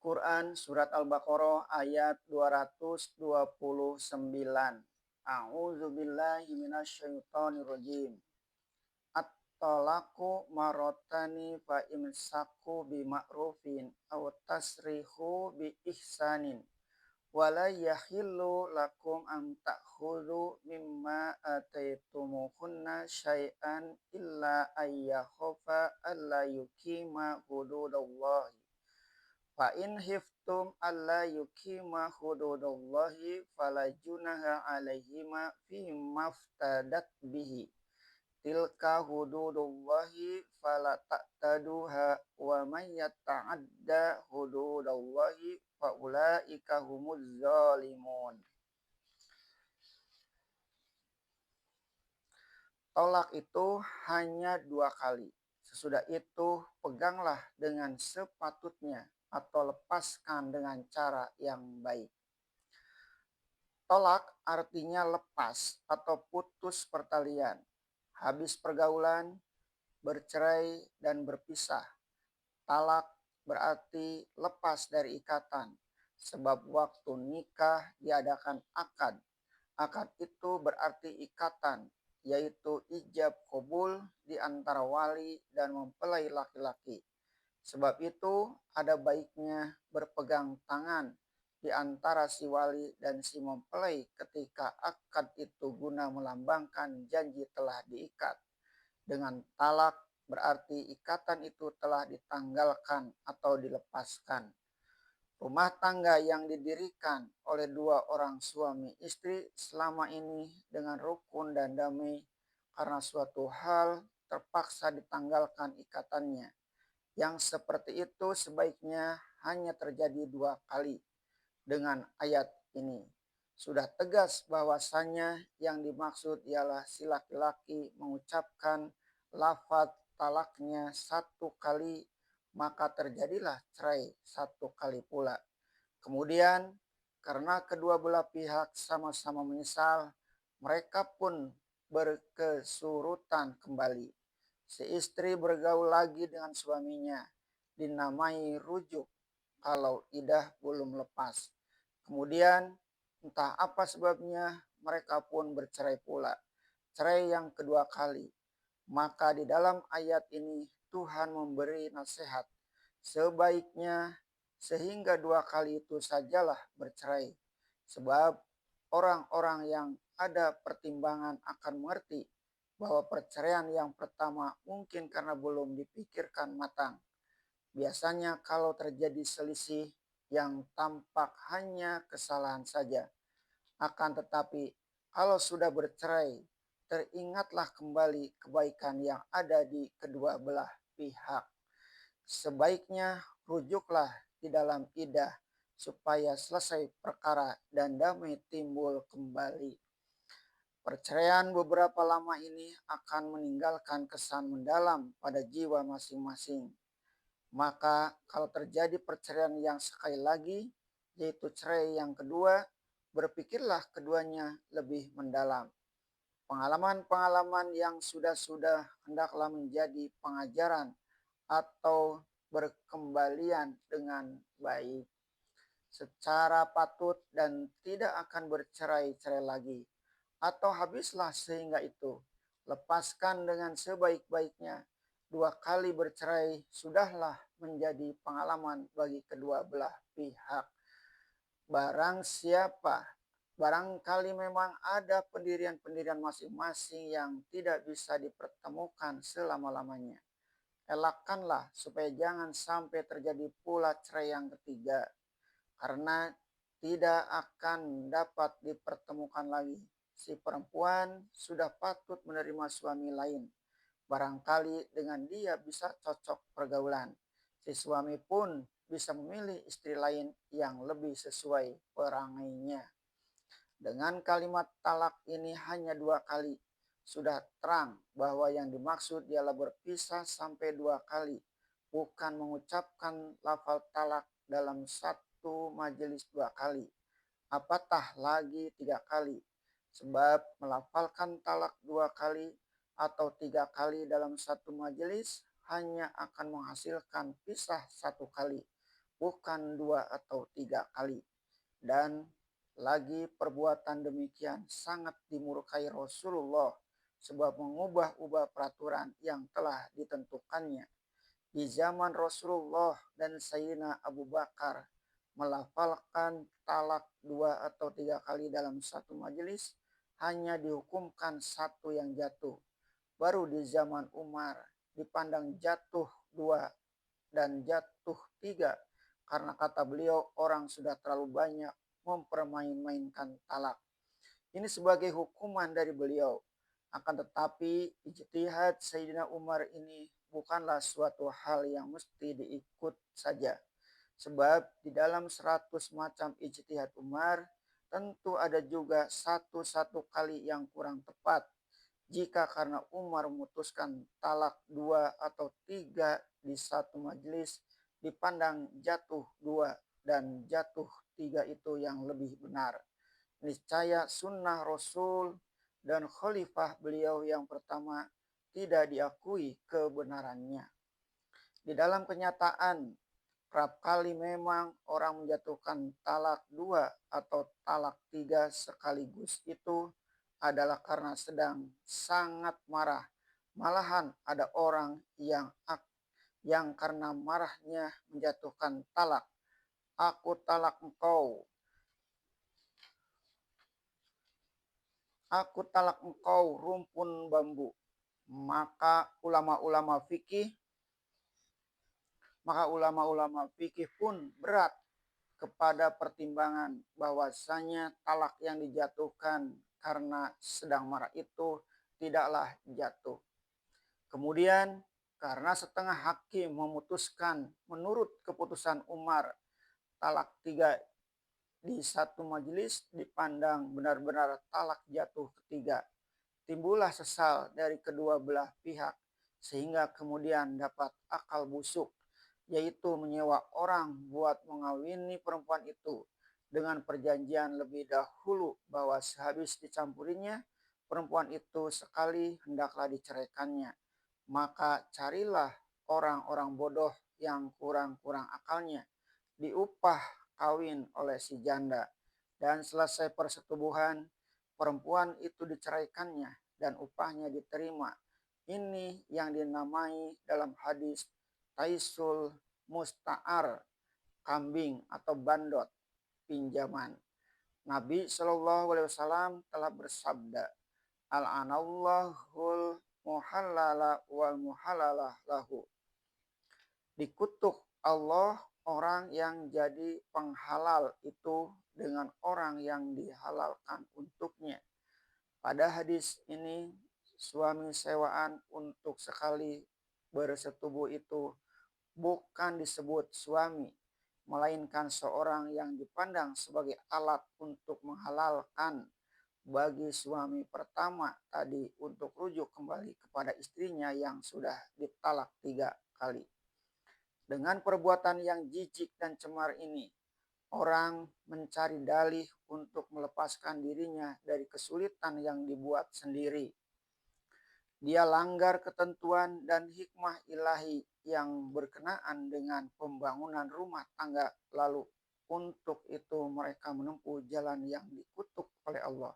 Quran Surat Al-Baqarah ayat 229. A'udzubillahi minasyaitonirrajim. At-talaqu marotani fa imsaku bima'rufin aw tasrihu bi ihsanin. Wala yahillu lakum an ta'khudhu mimma ataitumuhunna syai'an illa ayyakhafa alla yuqima hududallahi. Fa in hiftum alla yuqima hududallahi fala junaha alaihima fi maftadat bihi. Tilka hududullahi fala ta'taduha wa man yata'adda hududallahi fa ulaika humuz zalimun. Tolak itu hanya 2 kali. Sesudah itu peganglah dengan sepatutnya atau lepaskan dengan cara yang baik. Tolak artinya lepas atau putus pertalian, habis pergaulan, bercerai dan berpisah. Talak berarti lepas dari ikatan, sebab waktu nikah diadakan akad. Akad itu berarti ikatan, yaitu ijab kabul di antara wali dan mempelai laki-laki. Sebab itu ada baiknya berpegang tangan di antara si wali dan si mempelai ketika akad itu guna melambangkan janji telah diikat. Dengan talak berarti ikatan itu telah ditanggalkan atau dilepaskan. Rumah tangga yang didirikan oleh 2 orang suami istri selama ini dengan rukun dan damai karena suatu hal terpaksa ditanggalkan ikatannya. Yang seperti itu sebaiknya hanya terjadi 2 kali. Dengan ayat ini sudah tegas bahwasannya yang dimaksud ialah si laki-laki mengucapkan lafaz talaknya 1 kali, maka terjadilah cerai 1 kali pula. Kemudian karena kedua belah pihak sama-sama menyesal, mereka pun berkesurutan kembali. Si istri bergaul lagi dengan suaminya, dinamai rujuk kalau idah belum lepas. Kemudian entah apa sebabnya mereka pun bercerai pula. Cerai yang kedua kali. Maka di dalam ayat ini Tuhan memberi nasihat. Sebaiknya sehingga 2 kali itu sajalah bercerai. Sebab orang-orang yang ada pertimbangan akan mengerti bahwa perceraian yang pertama mungkin karena belum dipikirkan matang. Biasanya kalau terjadi selisih yang tampak hanya kesalahan saja. Akan tetapi kalau sudah bercerai, teringatlah kembali kebaikan yang ada di kedua belah pihak. Sebaiknya rujuklah di dalam idah supaya selesai perkara dan damai timbul kembali. Perceraian beberapa lama ini akan meninggalkan kesan mendalam pada jiwa masing-masing. Maka kalau terjadi perceraian yang sekali lagi, yaitu cerai yang kedua, berpikirlah keduanya lebih mendalam. Pengalaman-pengalaman yang sudah-sudah hendaklah menjadi pengajaran atau berkembalian dengan baik secara patut dan tidak akan bercerai-cerai lagi. Atau habislah sehingga itu. Lepaskan dengan sebaik-baiknya. 2 kali bercerai sudahlah menjadi pengalaman bagi kedua belah pihak. Barangkali memang ada pendirian-pendirian masing-masing yang tidak bisa dipertemukan selama-lamanya. Elakkanlah supaya jangan sampai terjadi pula cerai yang ketiga. Karena tidak akan dapat dipertemukan lagi. Si perempuan sudah patut menerima suami lain. Barangkali dengan dia bisa cocok pergaulan. Si suami pun bisa memilih istri lain yang lebih sesuai perangainya. Dengan kalimat talak ini hanya 2 kali. Sudah terang bahwa yang dimaksud ialah berpisah sampai 2 kali. Bukan mengucapkan lafal talak dalam satu majelis 2 kali. Apatah lagi 3 kali. Sebab melafalkan talak 2 kali atau 3 kali dalam satu majelis hanya akan menghasilkan pisah 1 kali. bukan 2 atau 3 kali. Dan lagi perbuatan demikian sangat dimurkai Rasulullah sebab mengubah-ubah peraturan yang telah ditentukannya. Di zaman Rasulullah dan Sayyidina Abu Bakar melafalkan talak 2 atau 3 kali dalam satu majelis hanya dihukumkan satu yang jatuh. Baru di zaman Umar dipandang jatuh 2 dan jatuh 3 karena kata beliau orang sudah terlalu banyak mempermain-mainkan talak. Ini sebagai hukuman dari beliau. Akan tetapi ijtihad Sayyidina Umar ini bukanlah suatu hal yang mesti diikut saja. Sebab di dalam 100 macam ijtihad Umar tentu ada juga satu kali yang kurang tepat. Jika karena Umar memutuskan talak 2 atau 3 di satu majelis dipandang jatuh 2 dan jatuh 3 itu yang lebih benar. Niscaya sunnah Rasul dan khalifah beliau yang pertama tidak diakui kebenarannya. Di dalam kenyataan, kerap kali memang orang menjatuhkan talak 2 atau talak 3 sekaligus itu adalah karena sedang sangat marah. Malahan ada orang yang karena marahnya menjatuhkan talak. Aku talak engkau. Aku talak engkau rumpun bambu. Maka ulama-ulama fikih pun berat kepada pertimbangan bahwasanya talak yang dijatuhkan karena sedang marah itu tidaklah jatuh. Kemudian karena setengah hakim memutuskan menurut keputusan Umar talak 3 di satu majelis dipandang benar-benar talak jatuh ketiga. Timbullah sesal dari kedua belah pihak sehingga kemudian dapat akal busuk, yaitu menyewa orang buat mengawini perempuan itu dengan perjanjian lebih dahulu bahwa sehabis dicampurinya perempuan itu sekali hendaklah diceraikannya. Maka carilah orang-orang bodoh yang kurang-kurang akalnya, diupah kawin oleh si janda, dan selesai persetubuhan perempuan itu diceraikannya dan upahnya diterima. Ini yang dinamai dalam hadis taisul musta'ar, kambing atau bandot pinjaman. Nabi SAW telah bersabda, Al-anallahul muhallala wal muhallalah lahu. Dikutuk Allah orang yang jadi penghalal itu dengan orang yang dihalalkan untuknya. Pada hadis ini, suami sewaan untuk sekali bersetubuh itu bukan disebut suami, melainkan seorang yang dipandang sebagai alat untuk menghalalkan bagi suami pertama tadi untuk rujuk kembali kepada istrinya yang sudah ditalak 3 kali. Dengan perbuatan yang jijik dan cemar ini, orang mencari dalih untuk melepaskan dirinya dari kesulitan yang dibuat sendiri. Dia langgar ketentuan dan hikmah ilahi yang berkenaan dengan pembangunan rumah tangga, lalu untuk itu mereka menempuh jalan yang dikutuk oleh Allah.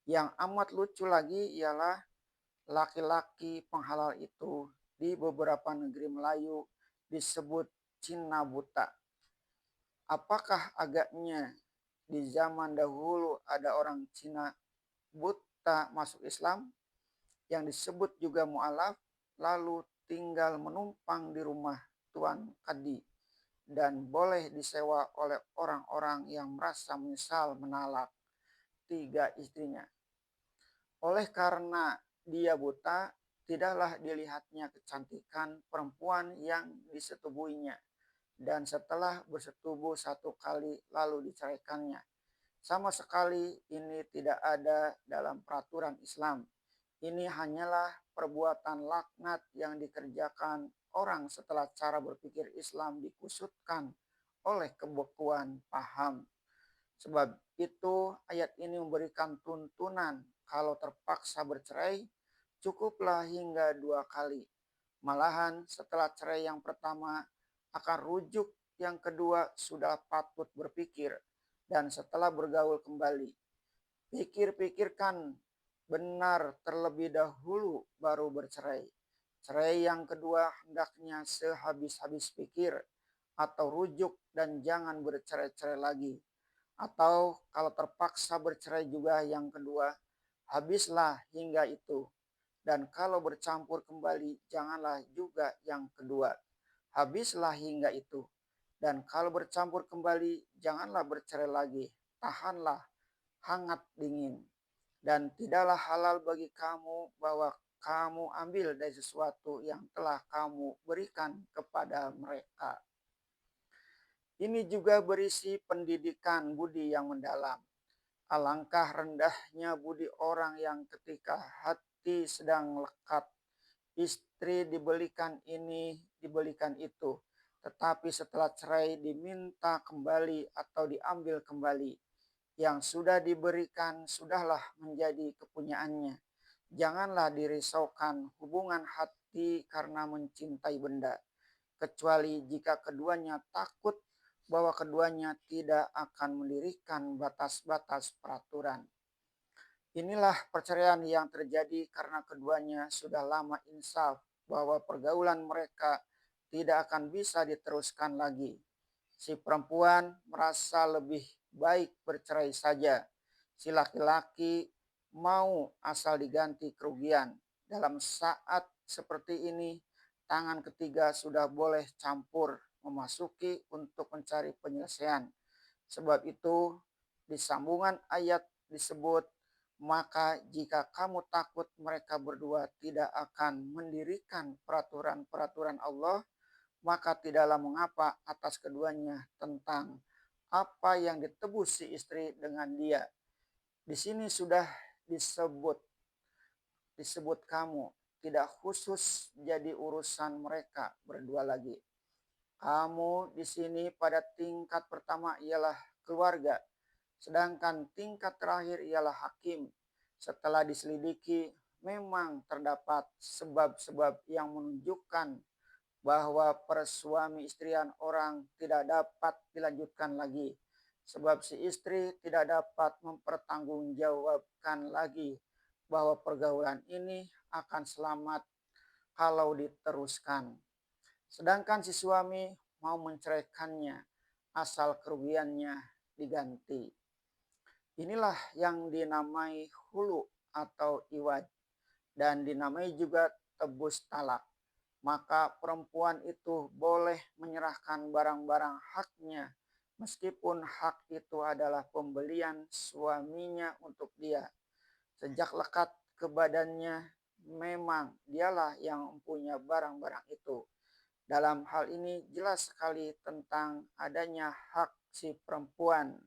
Yang amat lucu lagi ialah laki-laki penghalal itu di beberapa negeri Melayu disebut Cina buta. Apakah agaknya di zaman dahulu ada orang Cina buta masuk Islam yang disebut juga mu'alaf, lalu tinggal menumpang di rumah Tuan Kadi dan boleh disewa oleh orang-orang yang merasa menyesal menalak 3 istrinya. Oleh karena dia buta, tidaklah dilihatnya kecantikan perempuan yang disetubuhinya, dan setelah bersetubuh 1 kali lalu diceraikannya. Sama sekali ini tidak ada dalam peraturan Islam. Ini hanyalah perbuatan laknat yang dikerjakan orang setelah cara berpikir Islam dikusutkan oleh kebekuan paham. Sebab itu ayat ini memberikan tuntunan kalau terpaksa bercerai, cukuplah hingga 2 kali. Malahan setelah cerai yang pertama akan rujuk yang kedua sudah patut berpikir dan setelah bergaul kembali, pikir-pikirkan benar terlebih dahulu baru bercerai. Cerai yang kedua hendaknya sehabis-habis pikir atau rujuk dan jangan bercerai-cerai lagi. Atau kalau terpaksa bercerai juga yang kedua, habislah hingga itu. Dan kalau bercampur kembali, janganlah juga yang kedua. Habislah hingga itu. Dan kalau bercampur kembali, janganlah bercerai lagi. Tahanlah hangat dingin. Dan tidaklah halal bagi kamu bahwa kamu ambil dari sesuatu yang telah kamu berikan kepada mereka. Ini juga berisi pendidikan budi yang mendalam. Alangkah rendahnya budi orang yang ketika hati sedang lekat, istri dibelikan ini, dibelikan itu, tetapi setelah cerai diminta kembali atau diambil kembali. Yang sudah diberikan sudahlah menjadi kepunyaannya. Janganlah dirisaukan hubungan hati karena mencintai benda, kecuali jika keduanya takut bahwa keduanya tidak akan mendirikan batas-batas peraturan. Inilah perceraian yang terjadi karena keduanya sudah lama insaf bahwa pergaulan mereka tidak akan bisa diteruskan lagi. Si perempuan merasa lebih baik bercerai saja. Si laki-laki mau asal diganti kerugian. Dalam saat seperti ini, tangan ketiga sudah boleh campur memasuki untuk mencari penyelesaian. Sebab itu, di sambungan ayat disebut, maka jika kamu takut mereka berdua tidak akan mendirikan peraturan-peraturan Allah, maka tidaklah mengapa atas keduanya tentang apa yang ditebus si istri dengan dia. Di sini sudah disebut kamu, tidak khusus jadi urusan mereka berdua lagi. Kamu di sini pada tingkat pertama ialah keluarga, sedangkan tingkat terakhir ialah hakim. Setelah diselidiki, memang terdapat sebab-sebab yang menunjukkan bahwa persuami istrian orang tidak dapat dilanjutkan lagi. Sebab si istri tidak dapat mempertanggungjawabkan lagi bahwa pergaulan ini akan selamat kalau diteruskan. Sedangkan si suami mau menceraikannya asal kerugiannya diganti. Inilah yang dinamai hulu atau iwad dan dinamai juga tebus talak. Maka perempuan itu boleh menyerahkan barang-barang haknya meskipun hak itu adalah pembelian suaminya untuk dia. Sejak lekat ke badannya, memang dialah yang mempunyai barang-barang itu. Dalam hal ini jelas sekali tentang adanya hak si perempuan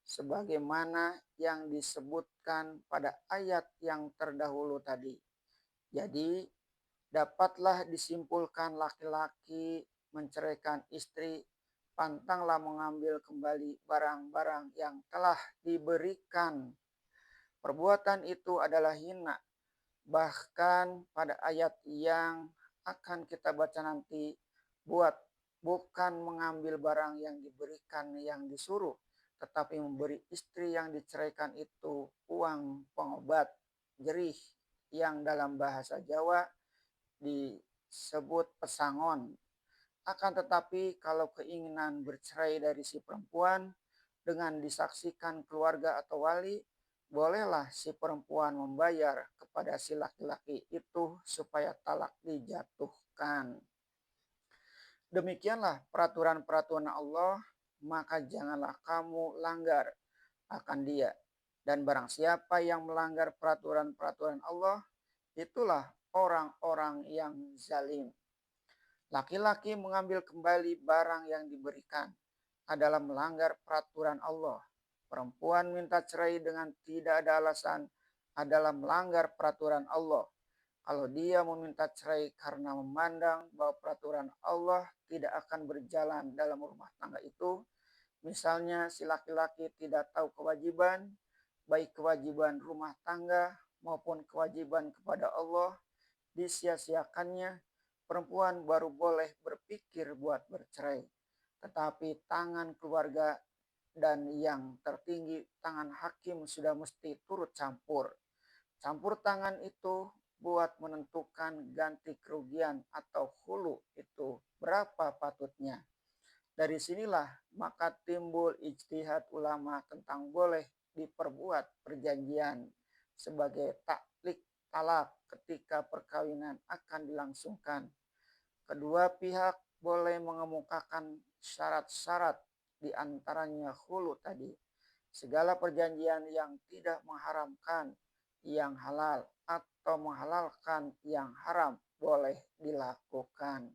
sebagaimana yang disebutkan pada ayat yang terdahulu tadi. Jadi dapatlah disimpulkan laki-laki menceraikan istri, pantanglah mengambil kembali barang-barang yang telah diberikan. Perbuatan itu adalah hina. Bahkan pada ayat yang akan kita baca nanti, bukan mengambil barang yang diberikan yang disuruh, tetapi memberi istri yang diceraikan itu uang pengobat jerih yang dalam bahasa Jawa disebut pesangon. Akan tetapi kalau keinginan bercerai dari si perempuan dengan disaksikan keluarga atau wali, bolehlah si perempuan membayar kepada si laki-laki itu supaya talak dijatuhkan. Demikianlah peraturan-peraturan Allah, maka janganlah kamu langgar akan dia. Dan barang siapa yang melanggar peraturan-peraturan Allah, itulah orang-orang yang zalim. Laki-laki mengambil kembali barang yang diberikan adalah melanggar peraturan Allah. Perempuan minta cerai dengan tidak ada alasan adalah melanggar peraturan Allah. Kalau dia meminta cerai karena memandang bahwa peraturan Allah tidak akan berjalan dalam rumah tangga itu, misalnya si laki-laki tidak tahu kewajiban, baik kewajiban rumah tangga maupun kewajiban kepada Allah, disia-siakannya, perempuan baru boleh berpikir buat bercerai. Tetapi tangan keluarga dan yang tertinggi tangan hakim sudah mesti turut campur. Campur tangan itu buat menentukan ganti kerugian atau hulu itu berapa patutnya. Dari sinilah maka timbul ijtihad ulama tentang boleh diperbuat perjanjian sebagai taklik talak ketika perkawinan akan dilangsungkan. Kedua pihak boleh mengemukakan syarat-syarat di antaranya hulu tadi. Segala perjanjian yang tidak mengharamkan yang halal atau menghalalkan yang haram boleh dilakukan.